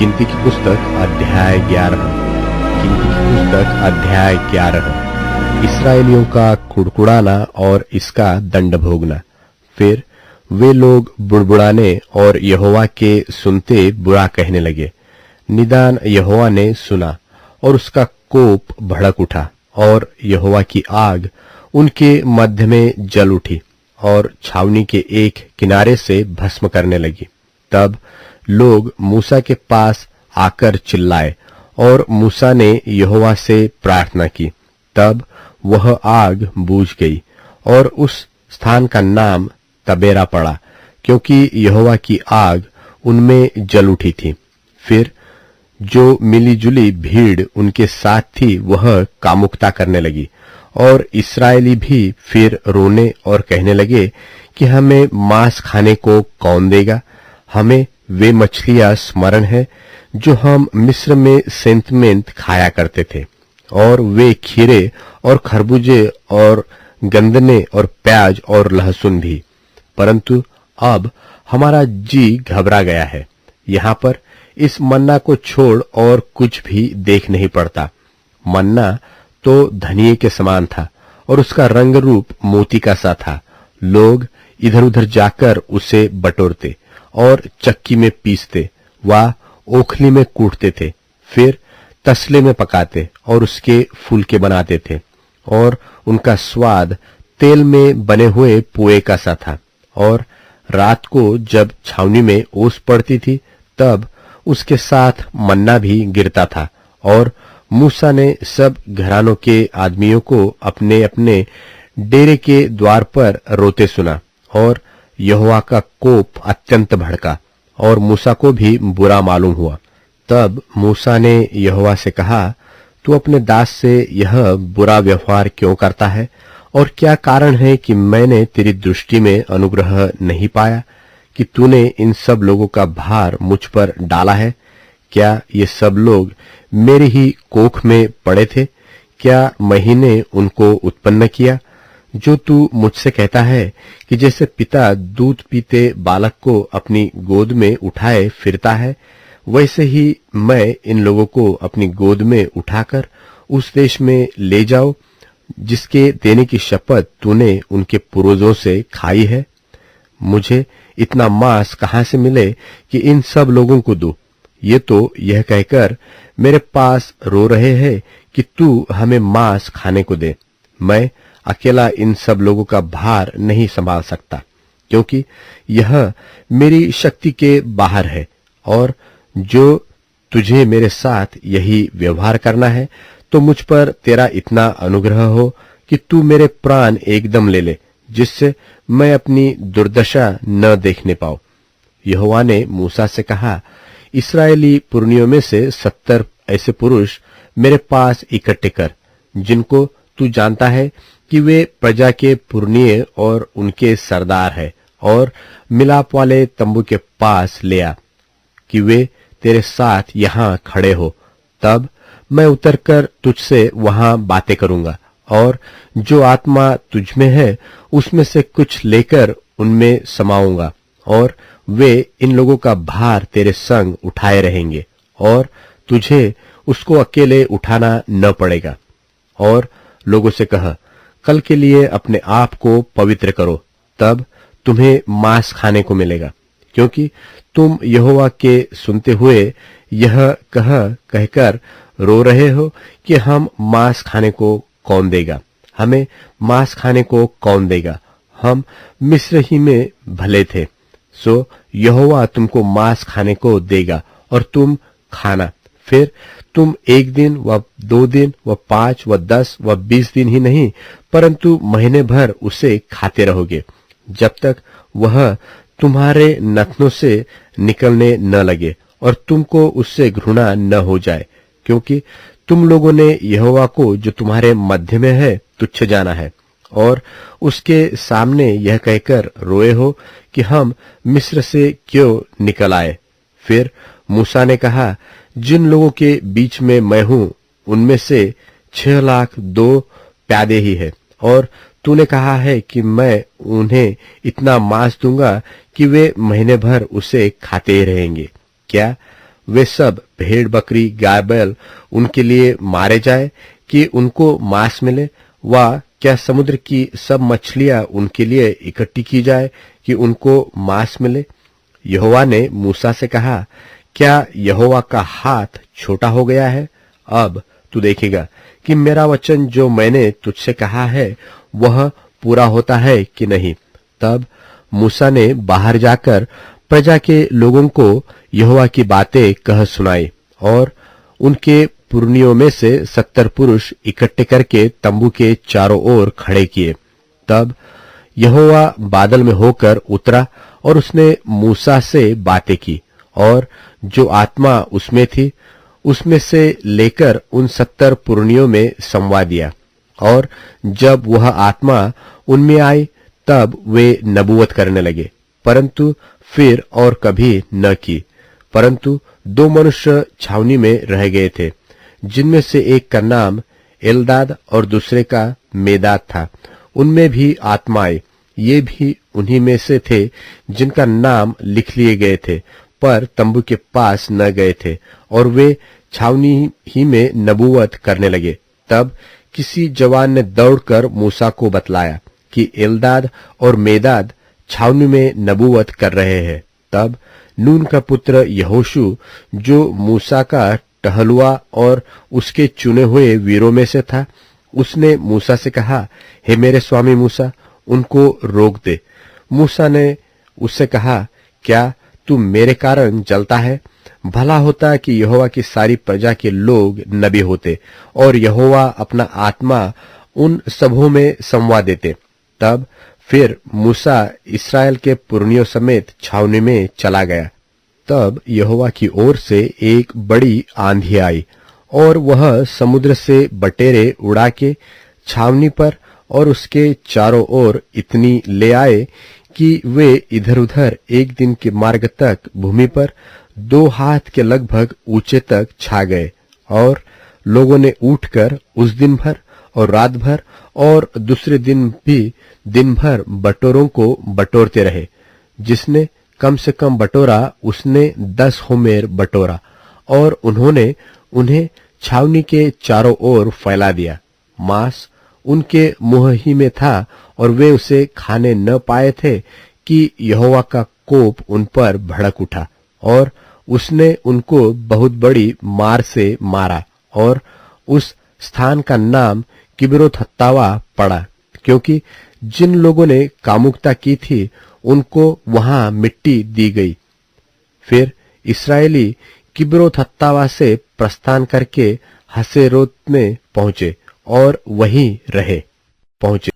गिनती की पुस्तक अध्याय 11। गिनती की पुस्तक अध्याय 11। इस्राएलियों का कुड़कुड़ाना और इसका दंड भोगना। फिर वे लोग बुड़बुड़ाने और यहोवा के सुनते बुरा कहने लगे। निदान यहोवा ने सुना और उसका कोप भड़क उठा और यहोवा की आग उनके मध्य में जल उठी और छावनी के एक किनारे से भस्म करने लगी। तब लोग मूसा के पास आकर चिल्लाए और मूसा ने यहोवा से प्रार्थना की। तब वह आग बूझ गई और उस स्थान का नाम तबेरा पड़ा, क्योंकि यहोवा की आग उनमें जल उठी थी। फिर जो मिलीजुली भीड़ उनके साथ थी वह कामुकता करने लगी और इस्राएली भी फिर रोने और कहने लगे कि हमें मांस खाने को कौन देगा। हमें वे मछलियां स्मरण है जो हम मिस्र में सेंतमेंत खाया करते थे, और वे खीरे और खरबूजे और गंदने और प्याज और लहसुन भी। परंतु अब हमारा जी घबरा गया है। यहाँ पर इस मन्ना को छोड़ और कुछ भी देख नहीं पड़ता। मन्ना तो धनिये के समान था और उसका रंग रूप मोती का सा था। लोग इधर उधर जाकर उसे बटोरते और चक्की में पीसते व ओखली में कूटते थे, फिर तसले में पकाते और उसके फुलके बनाते थे, और उनका स्वाद तेल में बने हुए पुए का सा था। और रात को जब छावनी में ओस पड़ती थी तब उसके साथ मन्ना भी गिरता था। और मूसा ने सब घरानों के आदमियों को अपने अपने डेरे के द्वार पर रोते सुना, और यहोवा का कोप अत्यंत भड़का और मूसा को भी बुरा मालूम हुआ। तब मूसा ने यहोवा से कहा, तू अपने दास से यह बुरा व्यवहार क्यों करता है, और क्या कारण है कि मैंने तेरी दृष्टि में अनुग्रह नहीं पाया कि तूने इन सब लोगों का भार मुझ पर डाला है। क्या ये सब लोग मेरे ही कोख में पड़े थे? क्या महीने उनको उत्पन्न किया? जो तू मुझसे कहता है कि जैसे पिता दूध पीते बालक को अपनी गोद में उठाए फिरता है, वैसे ही मैं इन लोगों को अपनी गोद में उठाकर उस देश में ले जाऊं जिसके देने की शपथ तूने उनके पूर्वजों से खाई है। मुझे इतना मांस कहां से मिले कि इन सब लोगों को दूं? ये तो यह कहकर मेरे पास रो रहे हैं कि तू हमें मांस खाने को दे। मैं अकेला इन सब लोगों का भार नहीं संभाल सकता, क्योंकि यह मेरी शक्ति के बाहर है। और जो तुझे मेरे साथ यही व्यवहार करना है, तो मुझ पर तेरा इतना अनुग्रह हो कि तू मेरे प्राण एकदम ले ले, जिससे मैं अपनी दुर्दशा न देखने पाऊं। यहोवा ने मूसा से कहा, इस्राएली पुरनियों में से 70 ऐसे पुरुष मेरे पास इकट्ठे कर, जिनको तू जानता है कि वे प्रजा के पुरनिये और उनके सरदार है, और मिलाप वाले तंबू के पास ले आ कि वे तेरे साथ यहां खड़े हो। तब मैं उतरकर तुझसे वहां बातें करूंगा, और जो आत्मा तुझ में है उसमें से कुछ लेकर उनमें समाऊंगा, और वे इन लोगों का भार तेरे संग उठाए रहेंगे, और तुझे उसको अकेले उठाना न पड़ेगा। और लोगों से कह, कल के लिए अपने आप को पवित्र करो, तब तुम्हें मांस खाने को मिलेगा, क्योंकि तुम यहोवा के सुनते हुए यह कहकर रो रहे हो कि हम मांस खाने को कौन देगा, हमें मांस खाने को कौन देगा, हम मिस्र ही में भले थे। सो यहोवा तुमको मांस खाने को देगा और तुम खाना। फिर तुम 1 दिन व 2 दिन व 5 व 10 व 20 दिन ही नहीं, परंतु महीने भर उसे खाते रहोगे, जब तक वह तुम्हारे नथनों से निकलने न लगे और तुमको उससे घृणा न हो जाए, क्योंकि तुम लोगों ने यहोवा को जो तुम्हारे मध्य में है तुच्छ जाना है, और उसके सामने यह कहकर रोए हो कि हम मिस्र से क्यों निकल आए। फिर मूसा ने कहा, जिन लोगों के बीच में मैं हूं उनमें से 6 लाख 2 प्यादे ही है, और तूने कहा है कि मैं उन्हें इतना मांस दूंगा कि वे महीने भर उसे खाते ही रहेंगे। क्या वे सब भेड़ बकरी गाय बैल उनके लिए मारे जाए कि उनको मांस मिले, वा क्या समुद्र की सब मछलियां उनके लिए इकट्ठी की जाए कि उनको मांस मिले? यहोवा ने मूसा से कहा, क्या यहोवा का हाथ छोटा हो गया है? अब तू देखेगा कि मेरा वचन जो मैंने तुझसे कहा है वह पूरा होता है कि नहीं। तब मूसा ने बाहर जाकर प्रजा के लोगों को यहोवा की बातें कह सुनाई और उनके पुरनियों में से 70 पुरुष इकट्ठे करके तंबू के चारों ओर खड़े किए। तब यहोवा बादल में होकर उतरा और उसने मूसा से बातें की, और जो आत्मा उसमें थी उसमें से लेकर उन 70 पुरनियों में समवा दिया। और जब वह आत्मा उनमें आई तब वे नबूवत करने लगे, परंतु फिर और कभी न की। परंतु 2 मनुष्य छावनी में रह गए थे, जिनमें से एक का नाम एल्दाद और दूसरे का मेदाद था। उनमें भी आत्मा आई। ये भी उन्हीं में से थे जिनका नाम लिख लिए गए थे, पर तंबू के पास न गए थे, और वे छावनी ही में नबूवत करने लगे। तब किसी जवान ने दौड़कर मूसा को बतलाया कि एल्दाद और मेदाद छावनी में नबूवत कर रहे हैं। तब नून का पुत्र यहोशू, जो मूसा का टहलुआ और उसके चुने हुए वीरों में से था, उसने मूसा से कहा, हे मेरे स्वामी मूसा, उनको रोक दे। मूसा ने उससे कहा, क्या तू मेरे कारण जलता है? भला होता कि यहोवा की सारी प्रजा के लोग नबी होते और यहोवा अपना आत्मा उन सबों में समवा देते। तब फिर मूसा इस्राएल के पुरनियों समेत छावनी में चला गया। तब यहोवा की ओर से एक बड़ी आंधी आई और वह समुद्र से बटेरे उड़ा के छावनी पर और उसके चारों ओर इतनी ले आए कि वे इधर उधर एक दिन के मार्ग तक भूमि पर 2 हाथ के लगभग ऊंचे तक छा गए। और लोगों ने उठकर उस दिन भर और रात भर और दूसरे दिन भी दिन भर बटोरों को बटोरते रहे। जिसने कम से कम बटोरा उसने 10 होमेर बटोरा, और उन्होंने उन्हें छावनी के चारों ओर फैला दिया। मांस उनके मुंह ही में था और वे उसे खाने न पाए थे कि यहोवा का कोप उन पर भड़क उठा, और उसने उनको बहुत बड़ी मार से मारा। और उस स्थान का नाम किब्रोत हत्तावा पड़ा, क्योंकि जिन लोगों ने कामुकता की थी उनको वहां मिट्टी दी गई। फिर इस्राएली किब्रोत हत्तावा से प्रस्थान करके हसेरोत में पहुंचे और वहीं पहुंचे।